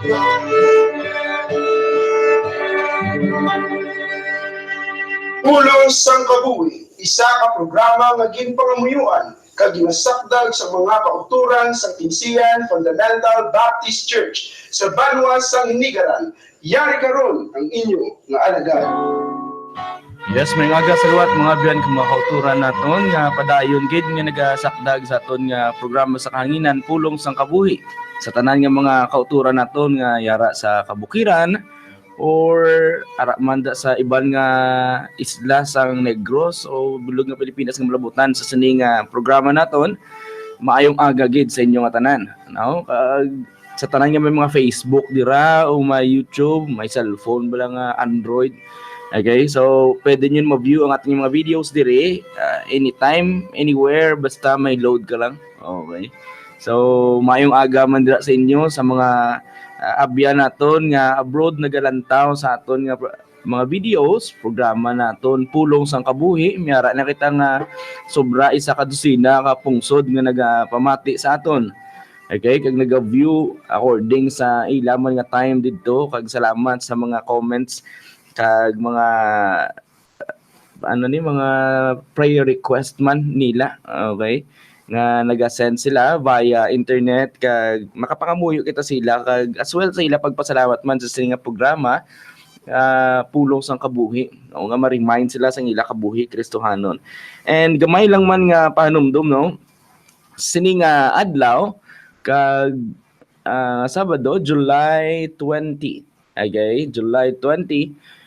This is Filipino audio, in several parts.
Pulong sang Kabuhi, isa ka programa nga ginpangamuyuan kag ginasakdag sa mga kauturan sa Kinsian Fundamental Baptist Church sa Banwa sang Nigaran. Yari karon ang inyo nga alagad. Yes, may nga saluwat mga biyan kung mga kauturan naton nga padayon gid nga nagasakdag sa aton nga programa sa kahanginan Pulong sang Kabuhi. Sa tanan nga mga kauturan naton nga yara sa kabukiran or aramanda sa iban nga isla sang Negros o bulog nga Pilipinas nga malabutan sa sini nga programa naton, maayong aga gid sa inyo nga tanan. No? Sa tanan nga may mga Facebook dira o may YouTube, may cellphone bala nga Android. Okay, so pwede nyo ma-view ang ating mga videos dire anytime, anywhere, basta may load ka lang. Okay. So, mayong aga man dira sa inyo sa mga abya naton nga abroad nagalantaw sa aton nga mga videos, programa naton Pulong sang Kabuhi. Miyara na kita nga sobra isa ka dosina ka pungsod nga nagapamati sa aton. Okay, kag naga-view according sa ilaman nga time didto, kag salamat sa mga comments kag mga mga prayer request man nila, okay, nga naga-send sila via internet kag makapangamuyo kita sila kag as well sa ila pagpasalamat man sa sila nga programa Pulong sang Kabuhi, o nga ma-remind sila sa ila kabuhi Kristohanon. And gamay lang man nga panumdum, no, sini nga adlaw kag Sabado, July 20. Okay, July 20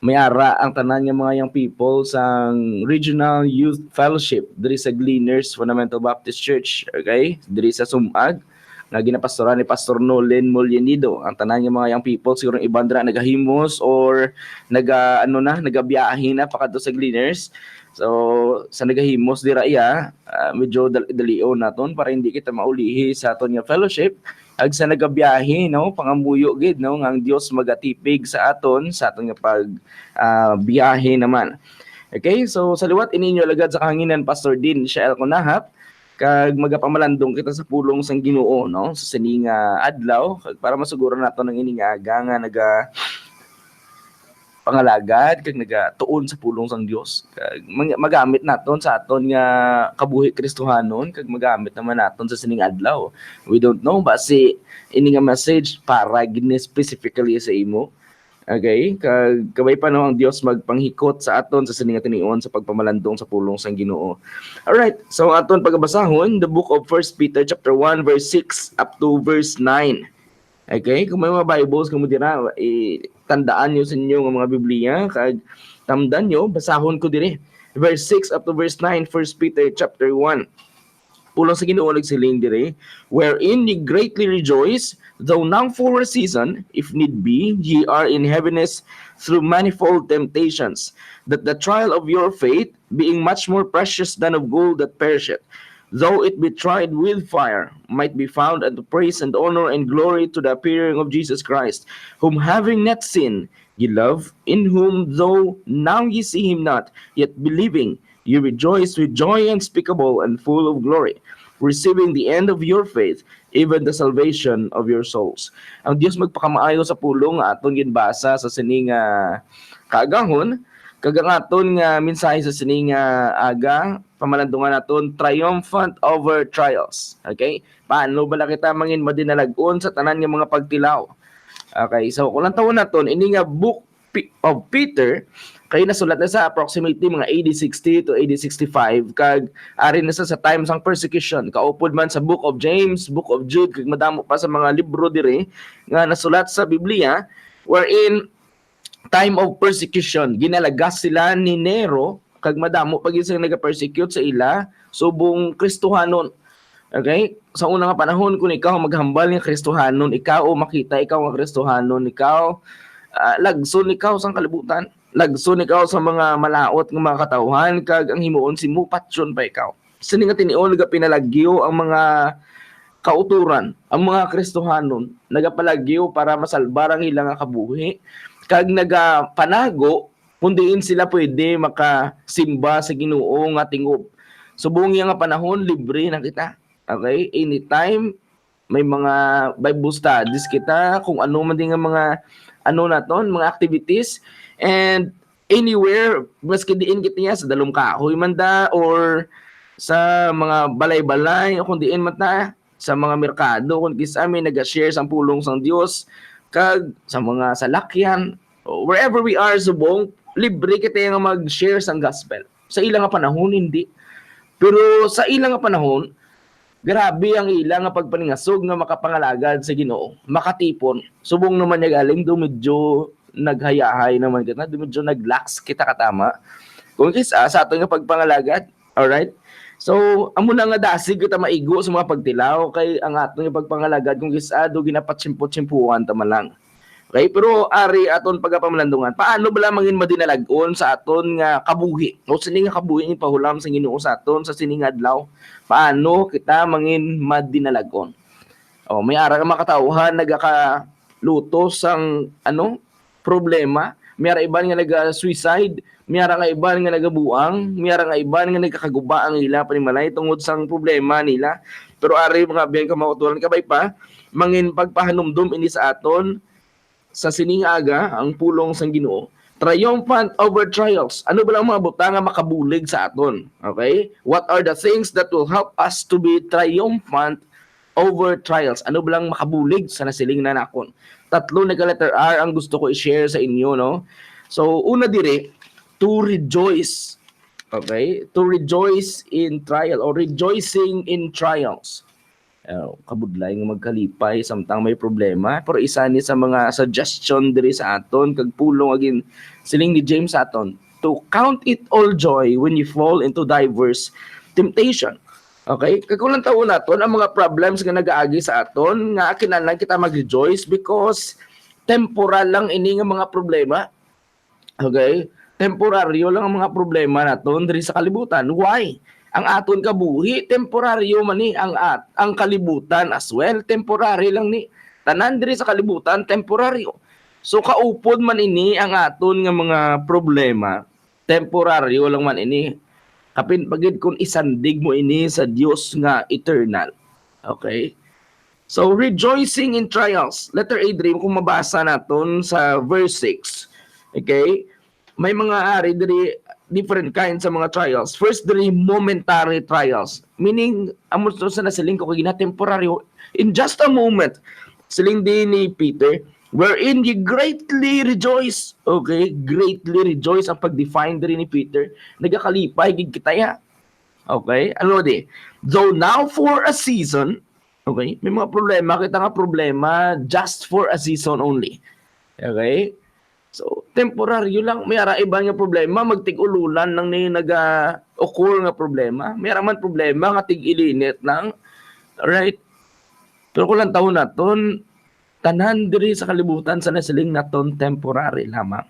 may ara ang tanan nga mga young people sa Regional Youth Fellowship diri sa Gleaners Fundamental Baptist Church, okay, diri sa Sumag nga ginapastoran ni Pastor Nolen Mollenido. Ang tanan nga mga young people siguro iban dira nagahimos or nagabiyahe na pakadto sa Gleaners. So sa nagahimos dira iya, medyo dalion naton para hindi kita maulihi sa aton nga fellowship. Ag sa nagabiyahe, no, pangamuyo gid, no, nga ang Dios magatipig sa aton nga pag biyahe naman. Okay, so sa liwat ininyo lagad sa kahanginan Pastor Din siya Cunahap kag magapamalandong kita sa pulong sang Ginoo, no, sa sining adlaw kag para masuguro naton ang ining aga nga naga pangalagad kag nagatuon sa pulong sang Dios kag magamit naton sa aton nga kabuhi Kristohanon kag magamit naman naton sa sining adlaw. We don't know basi ini nga message para gid specifically sa imo. Okay, kag kabay pa no ang Dios magpanghikot sa aton sa sining tinion sa pagpamalandong sa pulong sang Ginoo. All right, so aton pagbasahon the book of 1 Peter chapter 1 verse 6 up to verse 9. Okay, kung may mga Bibles kamo dira, tandaan nyo sa inyo ng mga Biblia, kag tamdan nyo, basahon ko dire. Verse 6 up to verse 9, 1 Peter chapter 1. Pulong sa Ginoo nagsiling dire, wherein ye greatly rejoice, though now for a season, if need be, ye are in heaviness through manifold temptations, that the trial of your faith, being much more precious than of gold that perisheth, though it be tried with fire, might be found unto praise and honor and glory to the appearing of Jesus Christ, whom having not seen, ye love, in whom though now ye see him not, yet believing, ye rejoice with joy unspeakable and full of glory, receiving the end of your faith, even the salvation of your souls. Ang Dios magpakamaayo sa pulong aton ginbasa sa sining kaagahon, kag ang aton nga mensahe sa sining aga pamalandungan naton triumphant over trials. Okay? Paano ba kita mangin madinalagon sa tanan nga mga pagtilaw? Okay, so kung lang tawon naton ini nga book of Peter kay nasulat na sa approximately mga AD 60 to AD 65 kag ari na sa time sang persecution. Kaupod man sa book of James, book of Jude kag madamo pa sa mga libro diri nga nasulat sa Biblia wherein time of persecution ginalagas sila ni Nero kag madamo pag sila naga-persecute sa ila subong Kristohanon. Okay? Sa unang panahon kung ikaw maghambal ng Kristohanon, ikaw o makita ikaw ang Kristohanon, ikaw lagson ikaw sang kalibutan, lagson ikaw sa mga malaot nga mga katawhan kag ang himuon si mupatyon pa ikaw. Sini nga tiniol nga pinalagyo ang mga kauturan, ang mga Kristohanon nagapalagyo para masalbar ang ilang kabuhi kag nagapanago kundiin sila pwede makasimba sa Ginoo nga tingob. Subong nga panahon libre na kita. Okay? Anytime, may mga Bible studies kita, kung ano man din nga mga naton, mga activities, and anywhere, maski diin kita niya sa dalong kahoy man da, or sa mga balay-balay, o kung diin man ta sa mga merkado, kung kisa may nag-share sa pulong sang Dios, kag sa mga salakyan, wherever we are subong, libre kita nga mag-share sang gospel. Sa ilang nga panahon hindi, pero sa ilang nga panahon, grabe ang ilang nga pagpaningasog nga makapangalagad sa Ginoo, makatipon. Subong naman niya galing do medyo naghayahay naman kita, do medyo naglax kita katama. Kung kisa sa ato nga pagpangalagad, alright? So, amo na nga dasig kita maigo sa mga pagtilaw kay ang ato nga pagpangalagad kung kisa do ginapatsimpo-tsimpuan ta man lang. Okay, pero ari aton pagapamalandungan. Paano bala mangin madinalagon sa aton nga kabuhi? O sini nga kabuhi ni pahulam sa Ginoo sa aton sa sining adlaw. Paano kita mangin madinalagon? O may ara ka makatauhan nagakaluto sang problema, may ara iban nga naga-suicide, may ara nga iban nga nagabuang, may ara nga iban nga nagkakaguba ang ila panimalay tungod sang problema nila. Pero ari mga biyan ka makutulan kabay pa mangin pagpahanumdum ini sa aton sa sining aga ang pulong sang Ginoo, triumphant over trials. Ano ba lang mga butang nga makabulig sa aton? Okay? What are the things that will help us to be triumphant over trials? Ano ba lang makabulig sa nasiling na nakon? Tatlo na ka-letter R ang gusto ko i-share sa inyo, no? So, una dire, to rejoice. Okay? To rejoice in trial or rejoicing in trials. Kabudlay nga magkalipay samtang may problema, pero isa ni sa mga suggestion diri sa aton kag pulong agin siling ni James aton, to count it all joy when you fall into diverse temptation. Okay, kagulang taon naton ang mga problems nga nagaagi sa aton nga kinahanglan kita mag-rejoice because temporal lang ini nga mga problema. Okay, temporaryo lang ang mga problema naton diri sa kalibutan. Why? Ang aton kabuhi temporaryo man ni, ang kalibutan as well temporary lang ni. Tanan diri sa kalibutan temporaryo. So kaupod man ini ang aton nga mga problema, temporaryo lang man ini. Kapin pagid kun isandig mo ini sa Dios nga eternal. Okay? So rejoicing in trials. Letter A dream kung mabasa naton sa verse 6. Okay? May mga ari diri different kinds sa mga trials. First, the momentary trials. Meaning, amo sa nasiling ko kagina temporaryo. In just a moment, siling din ni Peter, wherein you greatly rejoice. Okay? Greatly rejoice ang pag-define din ni Peter. Nagakalipay, gig kitaya. Okay? Ano di? Though now for a season, okay? May mga problema. Kita nga problema just for a season only. Okay? So, temporaryo lang. May ara iba nga problema, magtig-ululan lang ni naga-occur nga problema. May ara man problema nga tig-ilinit lang. Alright? Pero kung lang taon naton, tanan diri sa kalibutan sa nasiling naton temporary lamang.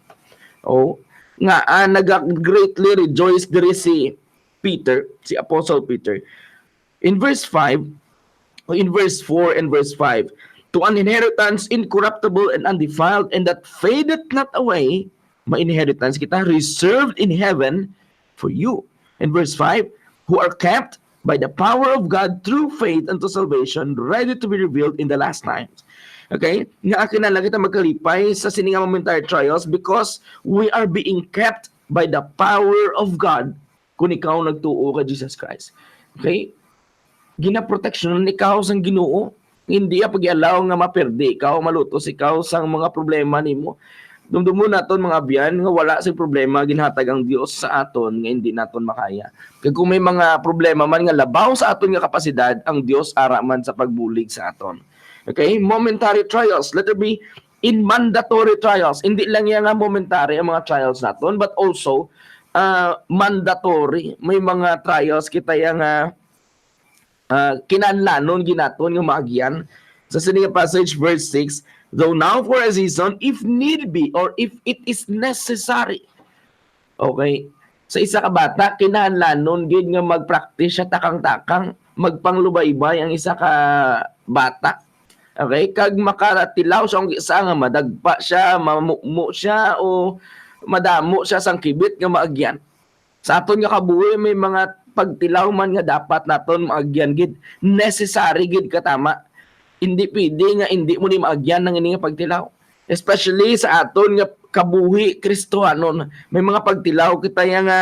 O, nga naga-greatly rejoice diri si Peter, si Apostle Peter. In verse 5, o in verse 4 and verse 5, to an inheritance incorruptible and undefiled, and that fadeth not away, ma-inheritance kita, reserved in heaven for you. In verse 5, who are kept by the power of God through faith unto salvation, ready to be revealed in the last times. Okay? Nga akin na lang kita magkalipay sa sininga momentary trials because we are being kept by the power of God kung ikaw nagtuo kay Jesus Christ. Okay? Ginaproteksyonan ikaw sang Ginoo. Hindi pag-allow nga maperde ikaw, malutos ikaw sang mga problema nimo. Dumdumo naton mga biyan nga wala sa problema ginhatag ang Dios sa aton nga hindi naton makaya. Kag kung may mga problema man nga labaw sa aton nga kapasidad, ang Dios ara man sa pagbulig sa aton. Okay? Momentary trials. Let there be in mandatory trials. Hindi lang yan nga momentary ang mga trials naton, but also mandatory. May mga trials kita yang kinanlanon ginaton nga maagyan sa sining passage verse 6, though now for a season if need be or if it is necessary. Okay, sa isa ka bata kinanlanon gid nga magpractice siya takang-takang magpanglubaybay ang isa ka bata. Okay, kag makatilaw siya ang isa nga madagpa siya, mamukmo siya o madamo siya sang kibit nga maagyan. Sa aton nga kabuhi may mga pagtilaw man nga dapat naton maagyan gid, necessary gid katama. hindi pwede nga hindi mo ni maagyan ng ini nga pagtilaw. Especially sa aton nga kabuhi Kristohanon, may mga pagtilaw kita nga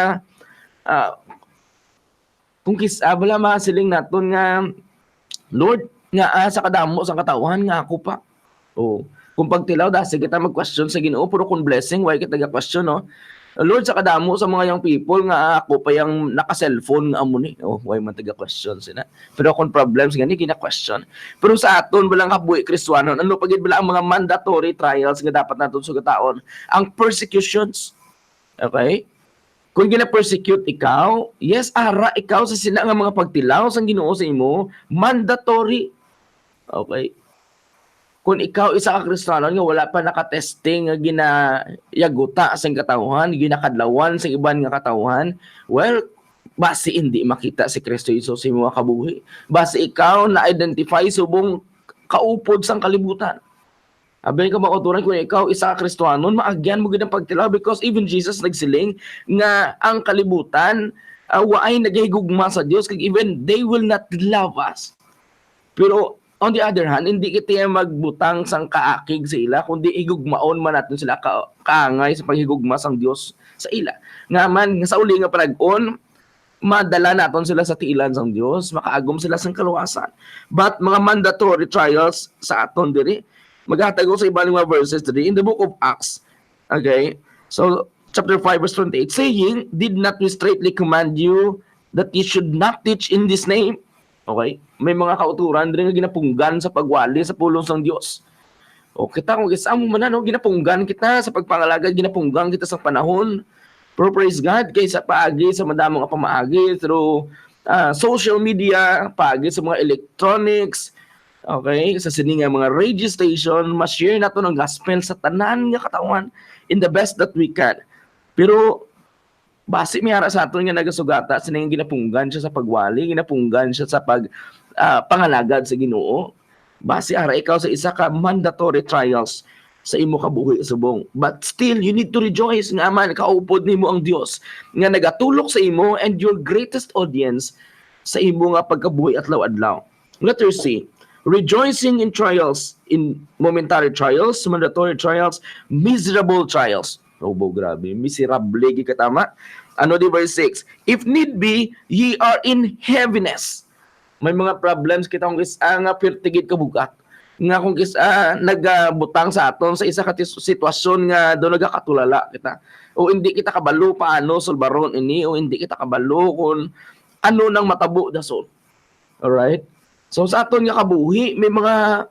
kung wala masiling naton nga Lord nga sa kadamo sa katawan nga ako pa. Oh, kung pagtilaw dasi kita mag-question sa Ginoo pero kung blessing why kita ga-question no? Lord sa kadamo sa mga young people nga ako pa yung naka-cellphone nga amo ni. Oh, why man taga-question sila. Pero kung problems gani gina-question. Pero sa aton balang kabuhi Kristohanon, ano pagid bala ang mga mandatory trials nga dapat naton sugataon? Ang persecutions. Okay? Kung gina-persecute ikaw, yes, ara ikaw sa sila nga mga pagtilaw sang Ginoo sa imo, mandatory. Okay? Kung ikaw isa ka Kristiyano nga wala pa nakatesting nga ginayaguta sa katawhan, ginakadlawan sa iban nga katawhan, well, base hindi makita si Kristo Jesus sa mga kabuhi. Base ikaw na-identify subong kaupod sang kalibutan. Abay ka makuturan kung ikaw isa ka Kristiyano, maagyan mo gid ang pagtilaw because even Jesus nagsiling nga ang kalibutan waay nagahigugma sa Dios kag even they will not love us. Pero on the other hand, hindi kita magbutang sang kaakig sa ila, kundi igugmaon man natin sila kaangay sa paghigugma sang Dios sa ila. Nga man, sa uli nga panag-on, madala naton sila sa tiilan sang Dios, makaagom sila sang kaluwasan. But mga mandatory trials sa aton diri, maghatag ko sa ibang mga verses diri in the book of Acts. Okay? So, chapter 5 verse 28, saying, did not we straightly command you that you should not teach in this name? Okay? May mga kauturan din nga ginapunggan sa pagwali sa pulong sang Dios. O kita kung isang mo man ginapunggan kita sa pagpangalagad, ginapunggan kita sa panahon. Pero praise God kay sa paagi sa madamong pamaagi through social media, paagi sa mga electronics, okay, sa sini nga mga radio station, ma-share nato ng gospel sa tanan nga katawan in the best that we can. Pero base may ara sa aton nga nagasugata sina nga ginapunggan siya sa pagwali, ginapunggan siya sa pangalagad sa Ginoo. Base ara ikaw sa isa ka mandatory trials sa imo kabuhi subong. But still you need to rejoice nga man kaupod nimo ang Dios nga nagatulok sa imo and your greatest audience sa imo nga pagkabuhi adlaw-adlaw. Letter C, rejoicing in trials, in momentary trials, mandatory trials, miserable trials. Oh, grabe. Miserable gikatama. Ano di verse 6? If need be, ye are in heaviness. May mga problems kita kung nga pertigid kabugat. Nga kung nagbutang sa aton sa isa ka sitwasyon nga doon nagakatulala kita. O hindi kita kabalo paano solbaron ini o hindi kita kabalo kung ano nang matabo dasol. Alright? So sa aton nga kabuhi, may mga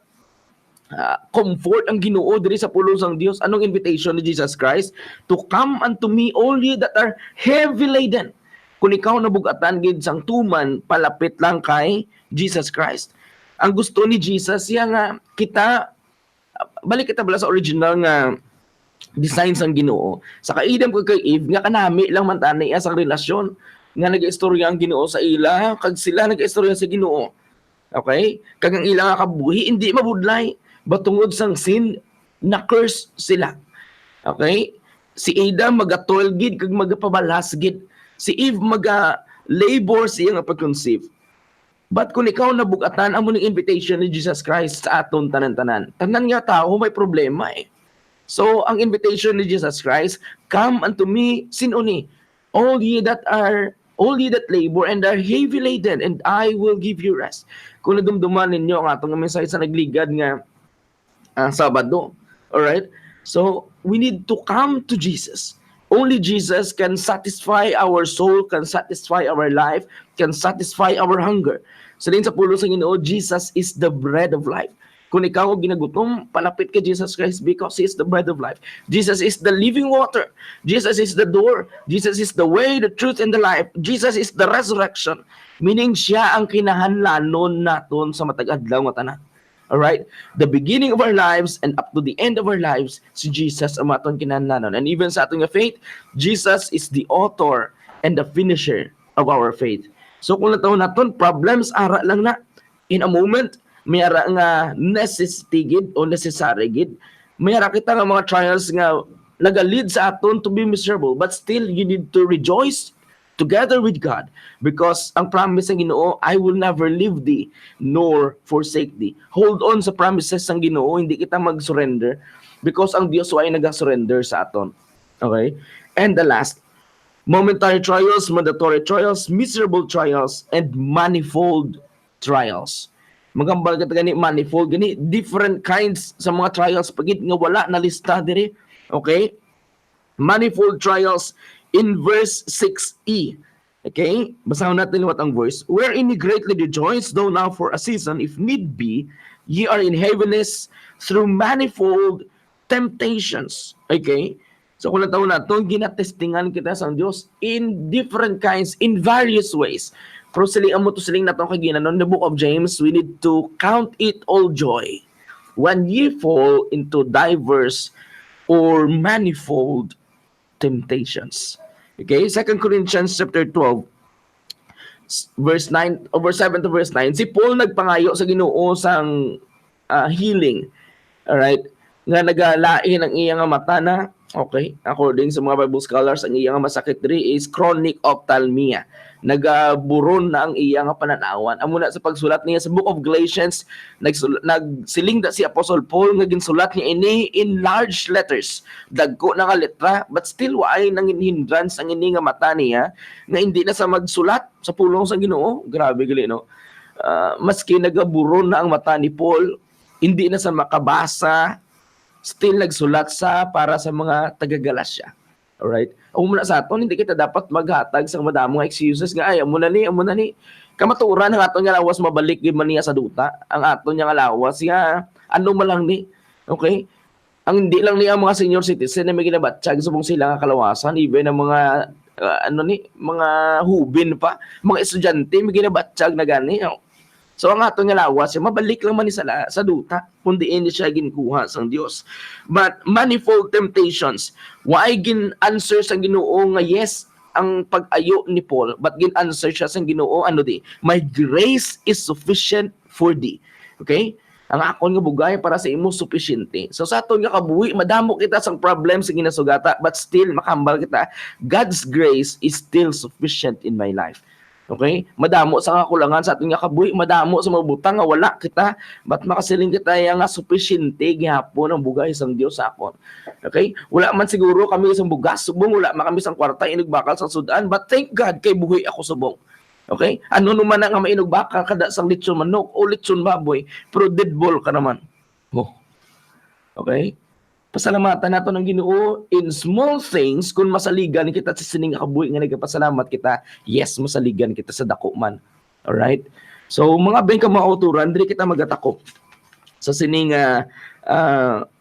comfort ang Ginoo diri sa pulong sang Dios. Anong invitation ni Jesus Christ? To come unto me all ye that are heavy laden. Kung ikaw nabugatan gid sang tuman, palapit lang kay Jesus Christ. Ang gusto ni Jesus siya nga kita balik kita bala sa original nga design sang Ginoo. Sa kaidam ko kay Eve nga kanami lang man tani sa relasyon nga nagaistorya ang Ginoo sa ila kag sila nagaistorya sa Ginoo. Okay? Kag ang ila nga kabuhi hindi mabudlay batungod sang sin na curse sila. Okay? Si Adam magatol gid kag magapabalas gid. Si Eve labor siya nga pag-conceive. But kung ikaw nabugatan amo ning invitation ni Jesus Christ sa aton tanan-tanan. Tanan nga tao may problema eh. So ang invitation ni Jesus Christ, come unto me sino ni? All ye that labor and are heavy laden and I will give you rest. Kung nadumduman ninyo ang atong mensahe sa nagligad nga Sabado. All right? So we need to come to Jesus. Only Jesus can satisfy our soul, can satisfy our life, can satisfy our hunger. So din sa pulo sa Ginoo, Jesus is the bread of life. Kung ikaw ginagutom, palapit kay Jesus Christ because He is the bread of life. Jesus is the living water. Jesus is the door. Jesus is the way, the truth, and the life. Jesus is the resurrection. Meaning siya ang kinahanlanon naton sa matag-adlaw nga tanan. Alright? The beginning of our lives and up to the end of our lives, si Jesus ang aton kinahanglanon. And even sa aton nga faith, Jesus is the author and the finisher of our faith. So kung nataw naton, problems ara lang na. In a moment, may ara nga necessity gid o necessary gid. May ara kita nga mga trials nga naga-lead sa aton to be miserable. But still, you need to rejoice, together with God. Because ang promise ng Ginoo, I will never leave thee nor forsake thee. Hold on sa promises ng Ginoo, hindi kita mag-surrender because ang Dios ay nag-surrender sa aton. Okay? And the last, momentary trials, mandatory trials, miserable trials, and manifold trials. Magambal ka gani manifold gani different kinds sa mga trials pagit nga wala na lista diri. Okay? Manifold trials in verse 6e. Okay? Basahin natin what ang verse. Wherein ye greatly rejoice, though now for a season, if need be, ye are in heaviness through manifold temptations. Okay? So kung nataon natin, ginatestingan kita sa Diyos in different kinds, in various ways. Pero siling amo to siling natin kaginan, in the book of James, we need to count it all joy when ye fall into diverse or manifold temptations. Okay, 2 Corinthians chapter 12, verse 9, over 7 to verse 9, si Paul nagpangayo sa Ginoo sang healing. Alright? Nga nagalain ang iyang mata na, okay, according sa mga Bible scholars, ang iyang masakit diri is chronic ophthalmia. Nagaburon na ang iyang pananawan. Amo na sa pagsulat niya sa book of Galatians, nagsiling da si Apostle Paul nga ginsulat niya ini in large letters. Dagko na nga letra, but still waay nang hindrance ang ini nga mata niya nga hindi na sa magsulat sa pulong sa Ginoo. Grabe gali no. Maski nagaburon na ang mata ni Paul, hindi na sa makabasa, still nagsulat sa para sa mga taga-Galasya. Alright? Kung muna sa aton, hindi kita dapat maghatag sa madamong excuses nga, ay, amo na ni. Kamaturan ang aton nga lawas mabalik yun man niya sa duta. Ang aton nga lawas, nga, ano malang ni. Okay? Ang hindi lang niya mga senior citizen na may ginabatsyag sa sila nga kalawasan, even ang mga, mga hubin pa, mga estudyante, may ginabatsyag na gani. So ang ato nga lawas, mabalik lang man ni sa duta, kundi hindi siya ginkuha sang Dios. But manifold temptations, why gin answer sa Ginoo nga yes ang pag-ayo ni Paul, but gin answer siya sa Ginoo ano di, my grace is sufficient for thee. Okay? Ang akon nga bugay para sa imo sufficiente. So sa aton nga kabuhi, madamo kita sang problem sa ginasugata, but still makambal kita, God's grace is still sufficient in my life. Okay? Madamo sa kakulangan sa ating kabuhi, madamo sa mabutang nga wala kita, but makasiling kita yang nga sufficiente gihapon ang bugay sang Dios sa akon. Okay? Wala man siguro kami isang bugas subong, wala man kami sang kwarta inugbakal sa sudan, but thank God kay buhi ako subong. Okay? Ano naman na nga mainugbakal kada sang lechon manok o lechon baboy, pero dead ball ka naman. Oh. Okay? Pasalamatan nato ng Ginoo in small things kung masaligan kita sa sining kabuhi nga nagapasalamat kita, yes, masaligan kita sa dako man. Alright? So mga beng ka mga uturan, dili kita magatako sa sining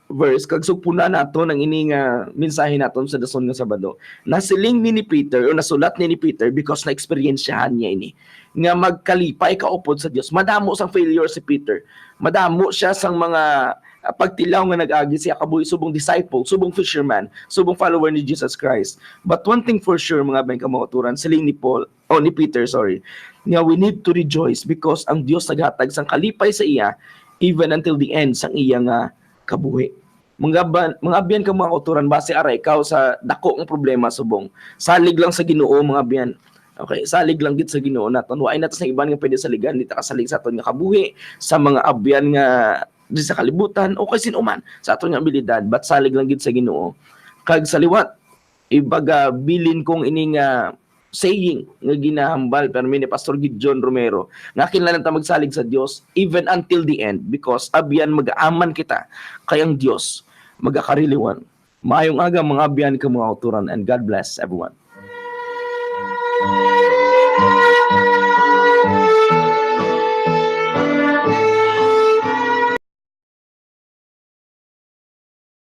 verse kag sugpuna nato ng ini nga mensahe naton sa dason nga Sabado. Nasiling ni Peter o nasulat ni Peter because na experiensyahan niya ini nga magkalipay kaupod sa Dios. Madamo sang failure si Peter. Madamo siya sang mga pagtilaw nga nag-agi siya kabuhi subong disciple, subong fisherman, subong follower ni Jesus Christ. But one thing for sure mga beng kamauturan, siling ni Peter, nga we need to rejoice because ang Dios naghatag sang kalipay sa iya even until the end sang iya nga kabuhi. Mga biyan ka mga kauturan, base aray ikaw sa dako ng problema subong. Salig lang sa Ginoo mga biyan. Okay, salig lang gid sa Ginoo naton. Waay nato sa iban nga pwede saligan, dito ka salig sa aton nga kabuhi, sa mga abyan nga di sa kalibutan o kay sino man sa aton nga abilidad, but salig lang gid sa Ginoo. Kag sa liwat ibaga bilin kong ini nga saying nga ginahambal pero ni Pastor Gideon Romero nga kinahanglan ta magsalig sa Dios even until the end because abyan mag-aaman kita kay ang Dios magakariliwan. Maayong aga mga abyan ka mga uturan, and God bless everyone.